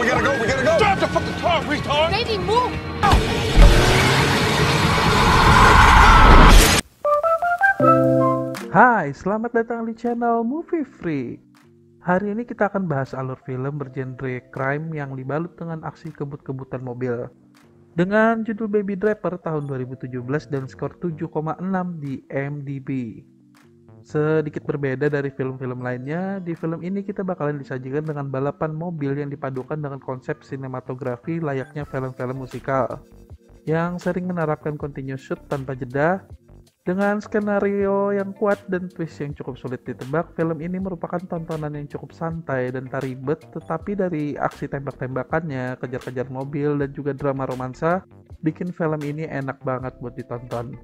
We gotta go. Stop the fucking car, retard! Baby, move! Hai, selamat datang di channel Movie Freak. Hari ini kita akan bahas alur film bergenre crime yang dibalut dengan aksi kebut-kebutan mobil. Dengan judul Baby Driver tahun 2017 dan skor 7,6 di IMDb. Sedikit berbeda dari film-film lainnya, di film ini kita bakalan disajikan dengan balapan mobil yang dipadukan dengan konsep sinematografi layaknya film-film musikal, yang sering menerapkan continuous shoot tanpa jeda. Dengan skenario yang kuat dan twist yang cukup sulit ditebak, film ini merupakan tontonan yang cukup santai dan tak ribet, tetapi dari aksi tembak-tembakannya, kejar-kejar mobil, dan juga drama romansa, bikin film ini enak banget buat ditonton.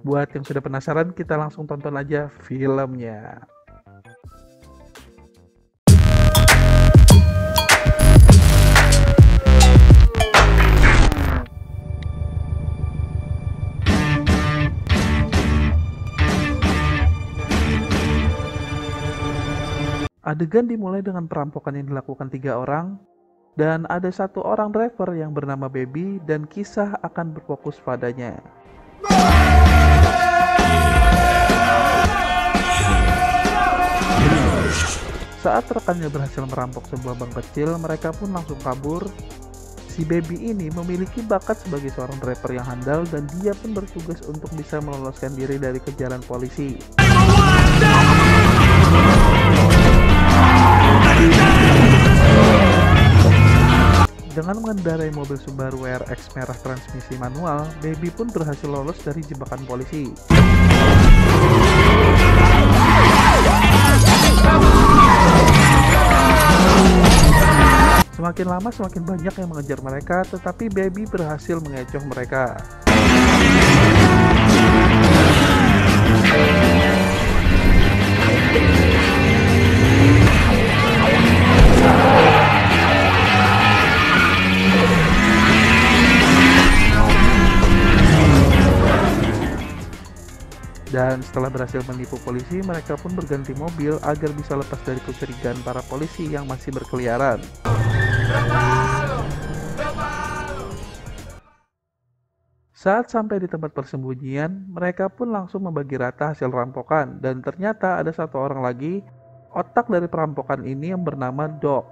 Buat yang sudah penasaran, kita langsung tonton aja filmnya. Adegan dimulai dengan perampokan yang dilakukan 3 orang, dan ada 1 orang driver yang bernama Baby dan kisah akan berfokus padanya. Saat rekannya berhasil merampok sebuah bank kecil, mereka pun langsung kabur. Si Baby ini memiliki bakat sebagai seorang driver yang handal dan dia pun bertugas untuk bisa meloloskan diri dari kejaran polisi. Dengan mengendarai mobil Subaru WRX merah transmisi manual, Baby pun berhasil lolos dari jebakan polisi. Semakin lama semakin banyak yang mengejar mereka, tetapi Baby berhasil mengecoh mereka. Dan setelah berhasil menipu polisi, mereka pun berganti mobil agar bisa lepas dari kecurigaan para polisi yang masih berkeliaran. Saat sampai di tempat persembunyian, mereka pun langsung membagi rata hasil rampokan, dan ternyata ada 1 orang lagi, otak dari perampokan ini yang bernama Doc.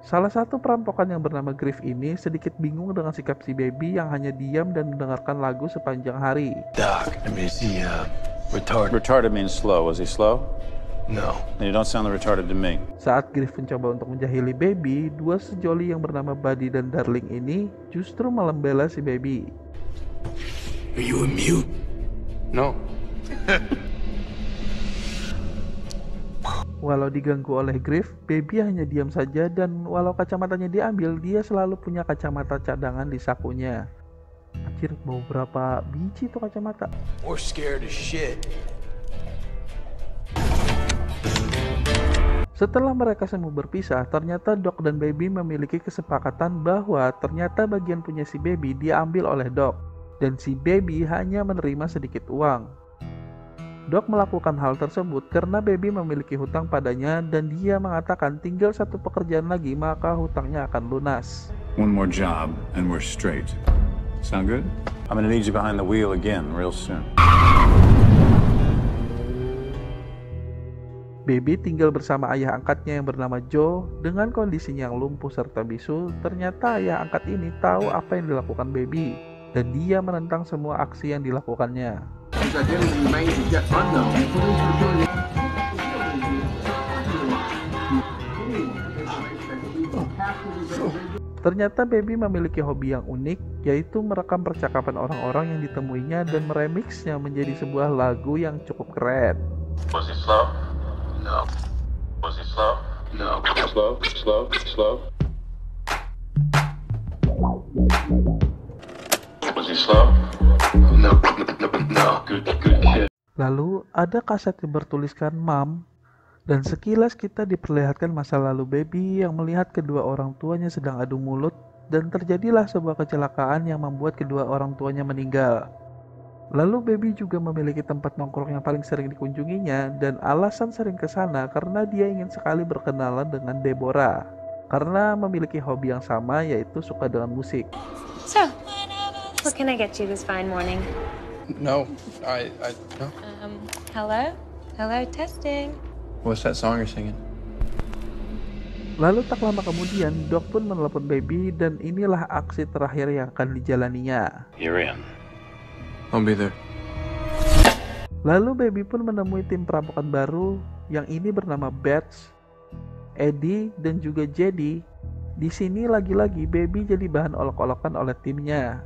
Salah satu perampokan yang bernama Griff ini sedikit bingung dengan sikap si Baby yang hanya diam dan mendengarkan lagu sepanjang hari. Doc, I mean, is he retarded? Retarded means slow. Was he slow? No. Then you don't sound retarded to me. Saat Griff mencoba untuk menjahili Baby, 2 sejoli yang bernama Buddy dan Darling ini justru malah membela si Baby. Are you a mute? No. Walau diganggu oleh Griff, Baby hanya diam saja dan walau kacamatanya diambil, dia selalu punya kacamata cadangan di sakunya. Anjir, mau berapa biji tuh kacamata? We're scared as shit. Setelah mereka semua berpisah, ternyata Doc dan Baby memiliki kesepakatan bahwa ternyata bagian punya si Baby diambil oleh Doc, dan si Baby hanya menerima sedikit uang. Doc melakukan hal tersebut karena Baby memiliki hutang padanya dan dia mengatakan tinggal 1 pekerjaan lagi maka hutangnya akan lunas. One more job and we're straight. Sound good? I'm gonna need you behind the wheel again real soon. Baby tinggal bersama ayah angkatnya yang bernama Joe dengan kondisinya yang lumpuh serta bisu. Ternyata ayah angkat ini tahu apa yang dilakukan Baby dan dia menentang semua aksi yang dilakukannya. Ternyata Baby memiliki hobi yang unik, yaitu merekam percakapan orang-orang yang ditemuinya dan meremixnya menjadi sebuah lagu yang cukup keren. Was he slow? No. Was he slow? No. Slow. Was he slow? No. Good kid. Lalu ada kaset yang bertuliskan Mom, dan sekilas kita diperlihatkan masa lalu Baby yang melihat kedua orang tuanya sedang adu mulut dan terjadilah sebuah kecelakaan yang membuat kedua orang tuanya meninggal. Lalu Baby juga memiliki tempat nongkrong yang paling sering dikunjunginya dan alasan sering ke sana karena dia ingin sekali berkenalan dengan Deborah. karena memiliki hobi yang sama, yaitu suka dengan musik. So, what can I get you this fine morning? No. No. Hello? Hello, testing. What's that song you're singing? Lalu tak lama kemudian, Doc pun menelepon Baby dan inilah aksi terakhir yang akan dijalaninya. You're in. I'll be there. Lalu Baby pun menemui tim perampokan baru yang ini bernama Bats, Eddie, dan juga Jedi. Di sini lagi-lagi Baby jadi bahan olok-olokan oleh timnya.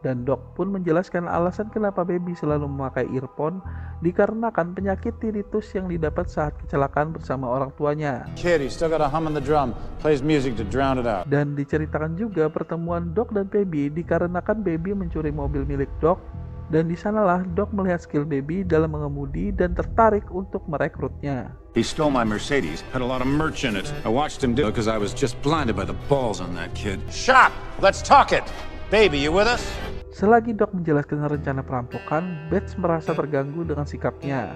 Dan Doc pun menjelaskan alasan kenapa Baby selalu memakai earphone dikarenakan penyakit tinnitus yang didapat saat kecelakaan bersama orang tuanya. Kid, he's still got a hum on the drum. Plays music to drown it out. Dan diceritakan juga pertemuan Doc dan Baby dikarenakan Baby mencuri mobil milik Doc. Dan di sanalah Doc melihat skill Baby dalam mengemudi dan tertarik untuk merekrutnya. He stole my Mercedes, had a lot of merch in it. I watched him do it because I was just blinded by the balls on that kid. Shop! Let's talk it! Baby, you with us? Selagi Doc menjelaskan rencana perampokan, Bats merasa terganggu dengan sikapnya.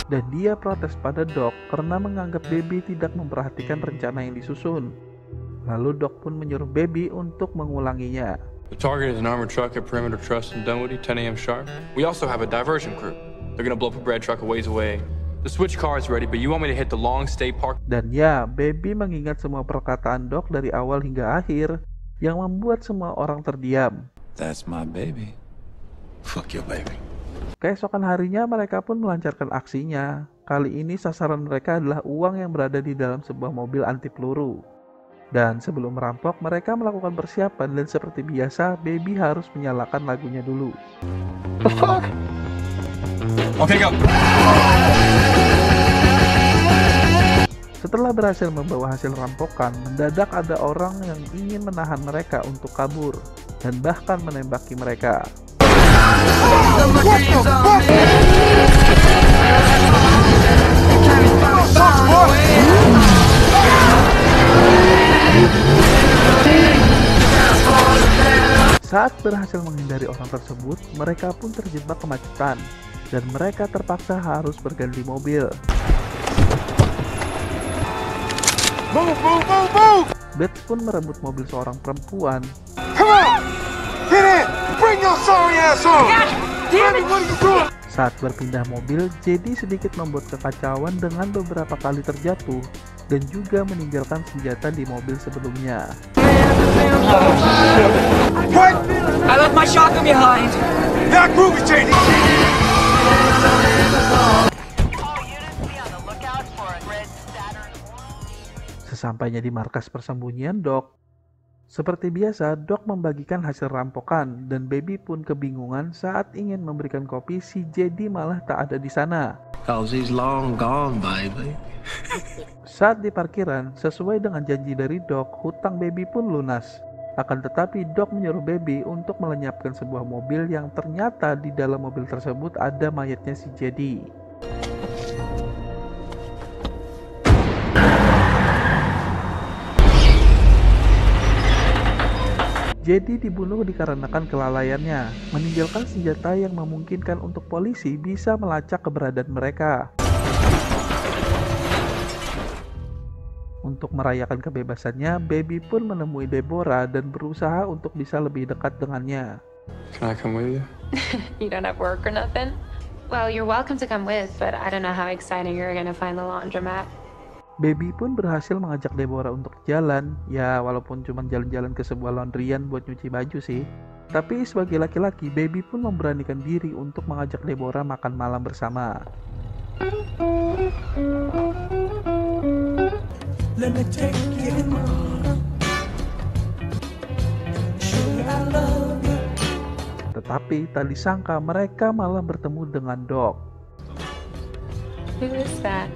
Dan dia protes pada Doc karena menganggap Baby tidak memperhatikan rencana yang disusun. Lalu Doc pun menyuruh Baby untuk mengulanginya. The target is an armored truck at Perimeter Trust in Dunwoody, 10 a.m. sharp. We also have a diversion crew. They're gonna blow up a bread truck a ways away. The switch car is ready, but you want me to hit the long stay park? Dan ya, Baby mengingat semua perkataan Doc dari awal hingga akhir yang membuat semua orang terdiam. That's my baby. Fuck your baby. Keesokan harinya mereka pun melancarkan aksinya. Kali ini sasaran mereka adalah uang yang berada di dalam sebuah mobil anti peluru. Dan sebelum merampok, mereka melakukan persiapan dan seperti biasa, Baby harus menyalakan lagunya dulu. The fuck? Okay, go. Setelah berhasil membawa hasil rampokan, mendadak ada orang yang ingin menahan mereka untuk kabur dan bahkan menembaki mereka. Saat berhasil menghindari orang tersebut, mereka pun terjebak kemacetan dan mereka terpaksa harus berganti mobil. Move, move, move, move! Bats pun merebut mobil seorang perempuan. Come on! Get in! Bring your sorry ass on! God damn it! What are you doing? Saat berpindah mobil, Jedi sedikit membuat kekacauan dengan beberapa kali terjatuh dan juga meninggalkan senjata di mobil sebelumnya. What? I left my shotgun behind. Not groovy, JD! Sesampainya di markas persembunyian Doc, seperti biasa Doc membagikan hasil rampokan dan Baby pun kebingungan saat ingin memberikan kopi si Jedi malah tak ada di sana. Cause he's long gone, baby. Saat di parkiran, sesuai dengan janji dari Doc, hutang Baby pun lunas. Akan tetapi Doc menyuruh Baby untuk melenyapkan sebuah mobil yang ternyata di dalam mobil tersebut ada mayatnya si Jedi. Jedi dibunuh dikarenakan kelalaiannya, meninggalkan senjata yang memungkinkan untuk polisi bisa melacak keberadaan mereka. Untuk merayakan kebebasannya, Baby pun menemui Deborah dan berusaha untuk bisa lebih dekat dengannya. Can I come with you? You don't have work or nothing? Well, you're welcome to come with, but I don't know how exciting you're gonna find the laundromat. Baby pun berhasil mengajak Deborah untuk jalan, ya walaupun cuma jalan-jalan ke sebuah laundryan buat nyuci baju sih. Tapi sebagai laki-laki, Baby pun memberanikan diri untuk mengajak Deborah makan malam bersama. Let me take you in my arms. Show you I love you. Tetapi tak disangka mereka malah bertemu dengan Doc. Who is that?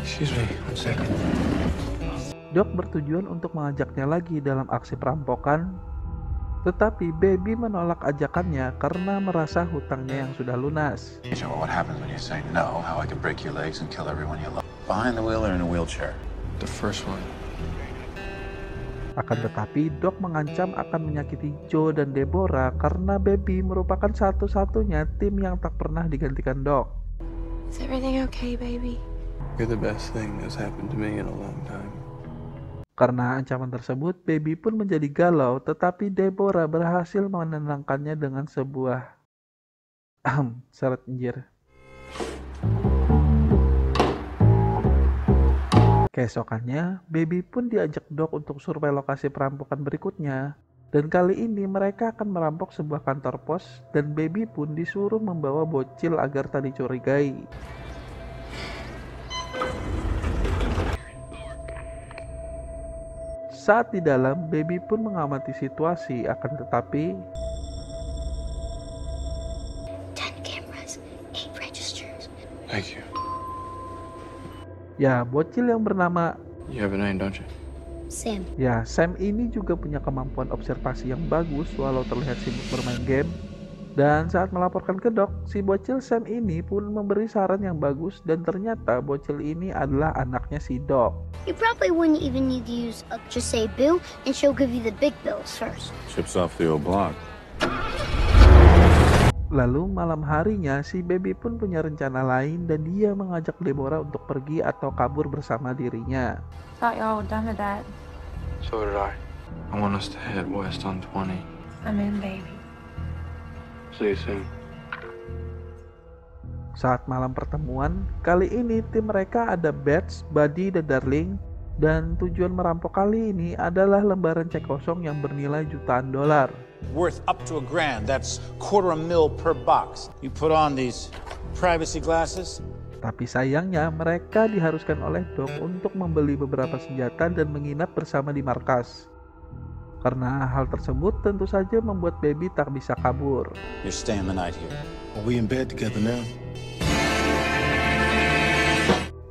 Excuse me, 1 second. Doc bertujuan untuk mengajaknya lagi dalam aksi perampokan, tetapi Baby menolak ajakannya karena merasa hutangnya yang sudah lunas. So what happens when you say no? How I can break your legs and kill everyone you love? Behind the wheel or in a wheelchair? The first one. Akan tetapi Doc mengancam akan menyakiti Joe dan Deborah karena Baby merupakan satu-satunya tim yang tak pernah digantikan Doc. Is everything okay, baby? You're the best thing that's happened to me in a long time. Karena ancaman tersebut, Baby pun menjadi galau, tetapi Deborah berhasil menenangkannya dengan sebuah seret anjir. Keesokannya, Baby pun diajak Doc untuk survei lokasi perampokan berikutnya. Dan kali ini mereka akan merampok sebuah kantor pos dan Baby pun disuruh membawa bocil agar tak dicurigai. Saat di dalam, Baby pun mengamati situasi, akan tetapi 10 cameras, 8 registers. Thank you. ya bocil yang bernama You have a name, don't you? Sam. Ya, Sam ini juga punya kemampuan observasi yang bagus walau terlihat sibuk bermain game. Dan saat melaporkan ke Doc, si bocil Sam ini pun memberi saran yang bagus dan ternyata bocil ini adalah anaknya si Doc. You probably wouldn't even need to use just say Bill and she'll give you the big bills first. Chips off the old block. Lalu malam harinya si Baby pun punya rencana lain dan dia mengajak Deborah untuk pergi atau kabur bersama dirinya. Thought y'all were done with that. So did I. I want us to head west on 20. I'm in, baby. See you soon. Saat malam pertemuan, kali ini tim mereka ada Bats, Buddy, dan Darling. Dan tujuan merampok kali ini adalah lembaran cek kosong yang bernilai jutaan dolar. Worth up to $1,000. That's $250,000 per box. You put on these privacy glasses. Tapi sayangnya mereka diharuskan oleh Doc untuk membeli beberapa senjata dan menginap bersama di markas. Karena hal tersebut tentu saja membuat Baby tak bisa kabur. You're staying the night here. Are we in bed together now?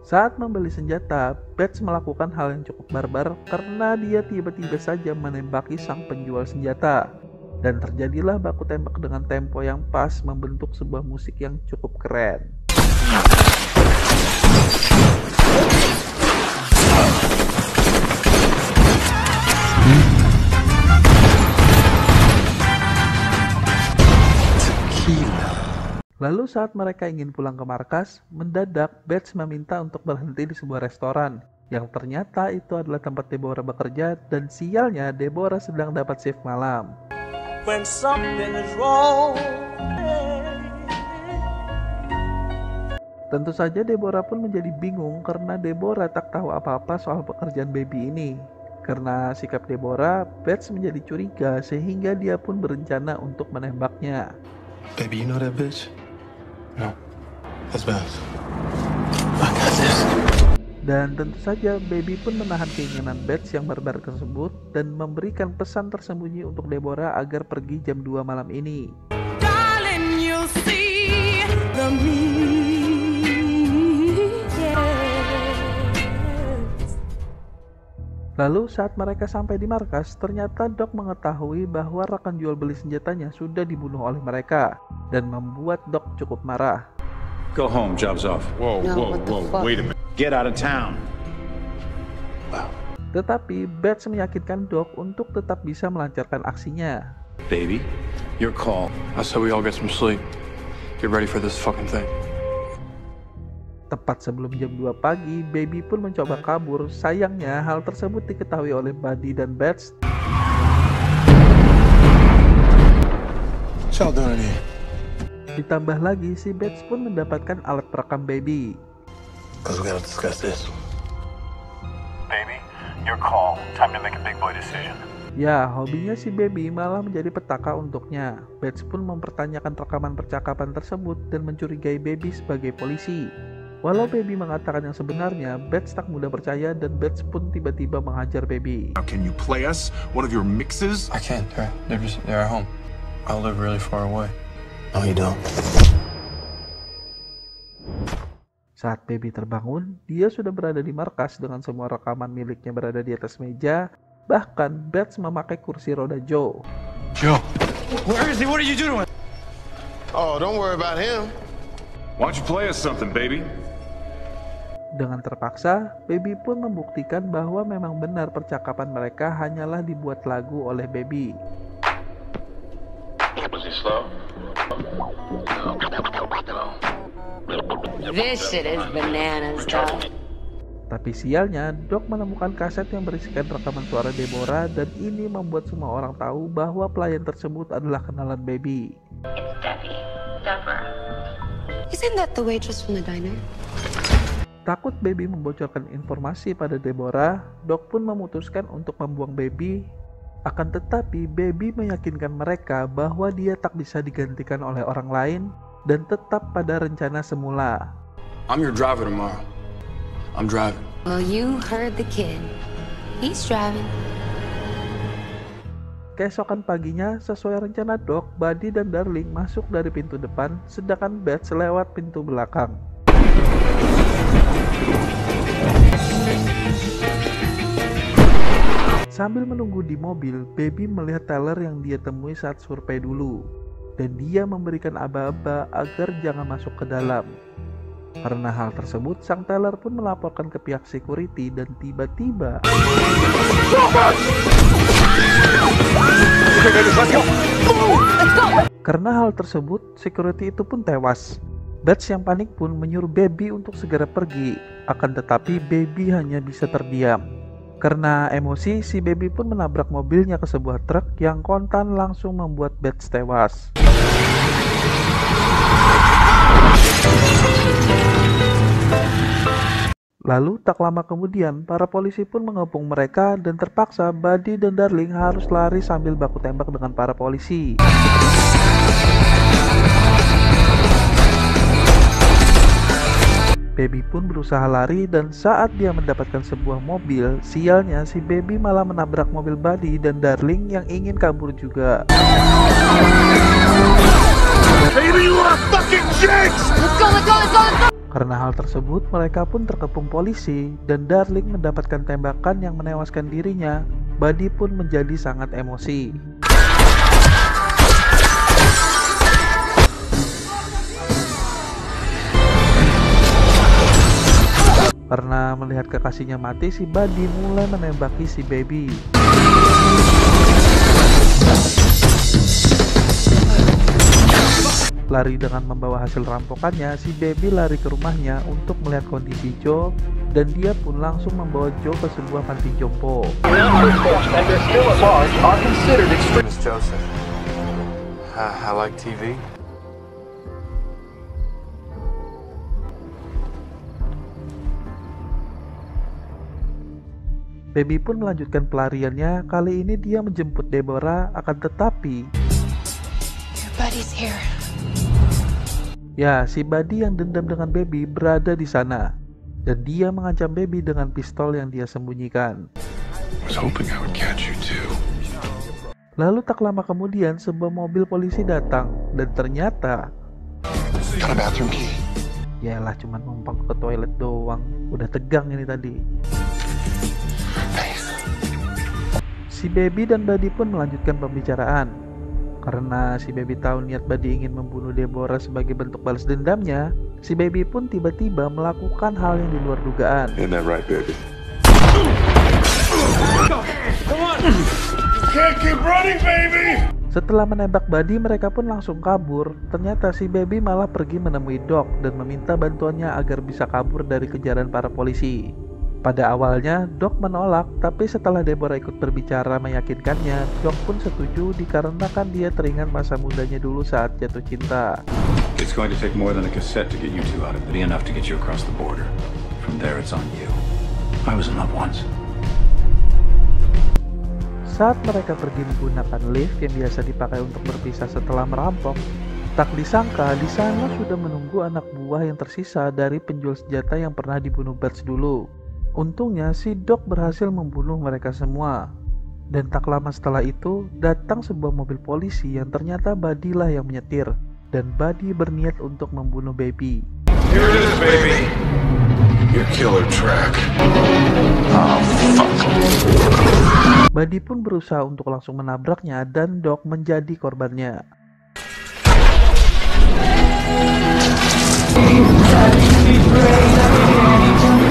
Saat membeli senjata, Bats melakukan hal yang cukup barbar karena dia tiba-tiba saja menembaki sang penjual senjata. Dan terjadilah baku tembak dengan tempo yang pas membentuk sebuah musik yang cukup keren. Lalu saat mereka ingin pulang ke markas, mendadak Bats meminta untuk berhenti di sebuah restoran yang ternyata itu adalah tempat Deborah bekerja dan sialnya Deborah sedang dapat shift malam. When something is wrong. Tentu saja Deborah pun menjadi bingung karena Deborah tak tahu apa-apa soal pekerjaan Baby ini. Karena sikap Deborah, Bats menjadi curiga sehingga dia pun berencana untuk menembaknya. Baby, you know that bitch? No. That's bad. I got this. Dan tentu saja Baby pun menahan keinginan Bats yang barbar tersebut dan memberikan pesan tersembunyi untuk Deborah agar pergi jam 2 malam ini. Darling, you see the me. Lalu saat mereka sampai di markas, ternyata Doc mengetahui bahwa rekan jual beli senjatanya sudah dibunuh oleh mereka dan membuat Doc cukup marah. Go home, job's off. No, what the fuck? Wait a minute. Get out of town. Tetapi Bats meyakinkan Doc untuk tetap bisa melancarkan aksinya. Baby, your call. I said we all get some sleep. Get ready for this fucking thing. Tepat sebelum jam 2 pagi, Baby pun mencoba kabur. Sayangnya hal tersebut diketahui oleh Buddy dan Bats. What y'all doing here? Ditambah lagi, si Bats pun mendapatkan alat perekam Baby. Cause we gotta discuss this. Baby, your call. Time to make a big boy decision. Ya, hobinya si Baby malah menjadi petaka untuknya. Bats pun mempertanyakan rekaman percakapan tersebut dan mencurigai Baby sebagai polisi. Walau Baby mengatakan yang sebenarnya, Bats tak mudah percaya dan Bats pun tiba-tiba menghajar Baby. Now, can you play us one of your mixes? I can't. They're at home. I live really far away. No, you don't. Saat Baby terbangun, dia sudah berada di markas dengan semua rekaman miliknya berada di atas meja. Bahkan Bats memakai kursi roda Joe. Joe. Where is he? What are you doing? Oh, don't worry about him. Why don't you play us something, baby? Dengan terpaksa, Baby pun membuktikan bahwa memang benar percakapan mereka hanyalah dibuat lagu oleh Baby. Was he slow? This shit is bananas, dog. Tapi sialnya, Doc menemukan kaset yang berisikan rekaman suara Deborah dan ini membuat semua orang tahu bahwa pelayan tersebut adalah kenalan Baby. It's Debbie. Deborah. Isn't that the waitress from the diner? Takut Baby membocorkan informasi pada Deborah, Doc pun memutuskan untuk membuang Baby. Akan tetapi, Baby meyakinkan mereka bahwa dia tak bisa digantikan oleh orang lain dan tetap pada rencana semula. I'm your driver tomorrow. I'm driving. Well, you heard the kid. He's driving. Keesokan paginya, sesuai rencana Doc, Buddy dan Darling masuk dari pintu depan, sedangkan Bats lewat pintu belakang. Sambil menunggu di mobil, Baby melihat Tyler yang dia temui saat survei dulu, dan dia memberikan aba-aba agar jangan masuk ke dalam. Karena hal tersebut, sang Tyler pun melaporkan ke pihak security dan tiba-tiba karena hal tersebut, security itu pun tewas. Bats yang panik pun menyuruh Baby untuk segera pergi, akan tetapi Baby hanya bisa terdiam. Karena emosi, si Baby pun menabrak mobilnya ke sebuah truk yang kontan langsung membuat Bats tewas. Lalu tak lama kemudian, para polisi pun mengepung mereka dan terpaksa Buddy dan Darling harus lari sambil baku tembak dengan para polisi. Baby pun berusaha lari dan saat dia mendapatkan sebuah mobil, sialnya si Baby malah menabrak mobil Buddy dan Darling yang ingin kabur juga. Baby, you are fucking jinx! Let's go, let's go, let's go, let's go! Karena hal tersebut, mereka pun terkepung polisi dan Darling mendapatkan tembakan yang menewaskan dirinya. Buddy pun menjadi sangat emosi. Karena melihat kekasihnya mati, si Buddy mulai menembaki si Baby. Lari dengan membawa hasil rampokannya, si Baby lari ke rumahnya untuk melihat kondisi Joe dan dia pun langsung membawa Joe ke sebuah panti jompo. Miss Joseph. I like TV. Baby pun melanjutkan pelariannya. Kali ini dia menjemput Deborah, akan tetapi Your buddy's here. ya, si Buddy yang dendam dengan Baby berada di sana dan dia mengancam Baby dengan pistol yang dia sembunyikan. Lalu tak lama kemudian sebuah mobil polisi datang dan ternyata yalah cuman numpang ke toilet doang, udah tegang ini tadi. Si Baby dan Buddy pun melanjutkan pembicaraan. Karena si Baby tahu niat Buddy ingin membunuh Deborah sebagai bentuk balas dendamnya, si Baby pun tiba-tiba melakukan hal yang di luar dugaan. Isn't that right, baby? Come on! You can't keep running, baby! Setelah menembak Buddy, mereka pun langsung kabur. Ternyata si Baby malah pergi menemui Doc dan meminta bantuannya agar bisa kabur dari kejaran para polisi. Pada awalnya, Doc menolak, tapi setelah Deborah ikut berbicara meyakinkannya, Doc pun setuju dikarenakan dia teringat masa mudanya dulu saat jatuh cinta. It's going to take more than a cassette to get you two out, but enough to get you across the border. From there, it's on you. I was in love once. Saat mereka pergi menggunakan lift yang biasa dipakai untuk berpisah setelah merampok, tak disangka di sana sudah menunggu anak buah yang tersisa dari penjual senjata yang pernah dibunuh Bats dulu. Untungnya si Doc berhasil membunuh mereka semua. Dan tak lama setelah itu datang sebuah mobil polisi yang ternyata Buddy lah yang menyetir. Dan Buddy berniat untuk membunuh Baby. Here it is, baby. Your killer track. Oh, fuck. Buddy pun berusaha untuk langsung menabraknya dan Doc menjadi korbannya.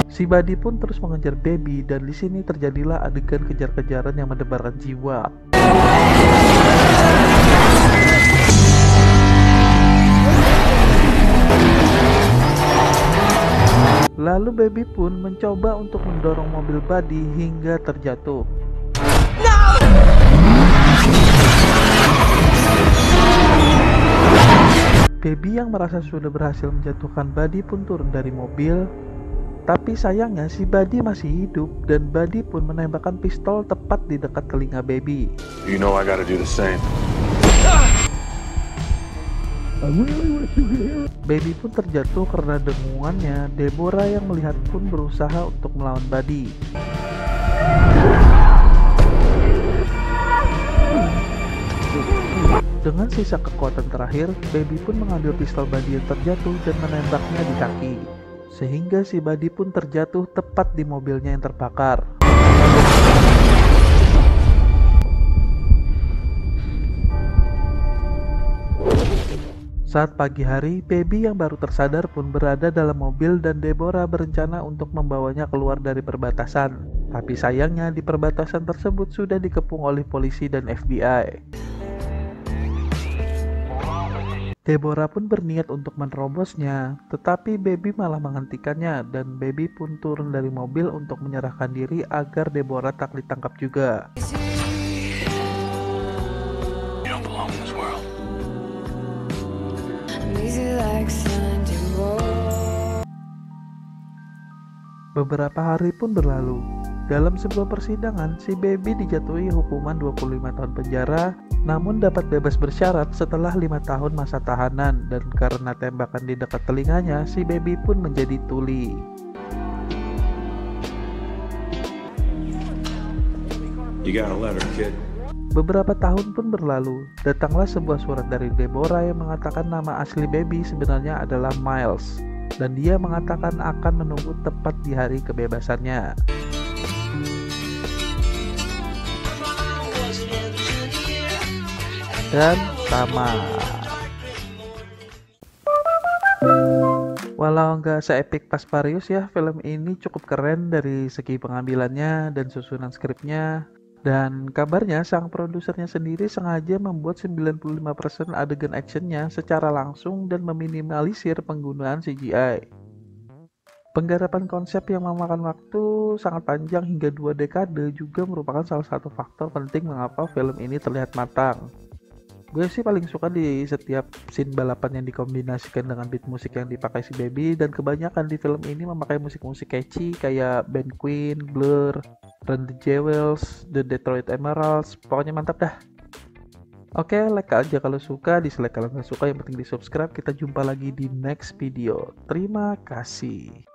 Si Buddy pun terus mengejar Baby dan di sini terjadilah adegan kejar-kejaran yang mendebarkan jiwa. Lalu Baby pun mencoba untuk mendorong mobil Buddy hingga terjatuh. Baby yang merasa sudah berhasil menjatuhkan Buddy pun turun dari mobil. Tapi sayangnya si Buddy masih hidup dan Buddy pun menembakkan pistol tepat di dekat telinga Baby. You know I gotta do the same. Baby pun terjatuh karena dengungannya. Deborah yang melihat pun berusaha untuk melawan Buddy. Dengan sisa kekuatan terakhir, Baby pun mengambil pistol Buddy yang terjatuh dan menembaknya di kaki. Sehingga si Buddy pun terjatuh tepat di mobilnya yang terbakar. Saat pagi hari, Baby yang baru tersadar pun berada dalam mobil dan Deborah berencana untuk membawanya keluar dari perbatasan. Tapi sayangnya di perbatasan tersebut sudah dikepung oleh polisi dan FBI. Deborah pun berniat untuk menerobosnya, tetapi Baby malah menghentikannya dan Baby pun turun dari mobil untuk menyerahkan diri agar Deborah tak ditangkap juga. Beberapa hari pun berlalu. Dalam sebuah persidangan, si Baby dijatuhi hukuman 25 tahun penjara, namun dapat bebas bersyarat setelah 5 tahun masa tahanan, dan karena tembakan di dekat telinganya, si Baby pun menjadi tuli. You got a letter, kid. Beberapa tahun pun berlalu, datanglah sebuah surat dari Deborah yang mengatakan nama asli Baby sebenarnya adalah Miles, dan dia mengatakan akan menunggu tepat di hari kebebasannya. Dan tamat. Walau nggak se-epic Pasparius ya, film ini cukup keren dari segi pengambilannya dan susunan skripnya. Dan kabarnya sang produsernya sendiri sengaja membuat 95% adegan actionnya secara langsung dan meminimalisir penggunaan CGI. Penggarapan konsep yang memakan waktu sangat panjang hingga 2 dekade juga merupakan salah satu faktor penting mengapa film ini terlihat matang. Gue sih paling suka di setiap scene balapan yang dikombinasikan dengan beat musik yang dipakai si Baby, dan kebanyakan di film ini memakai musik-musik catchy kayak Band Queen, Blur, Run the Jewels, The Detroit Emeralds, pokoknya mantap dah. Oke, like aja kalau suka, dislike kalau nggak suka, yang penting di subscribe. Kita jumpa lagi di next video. Terima kasih.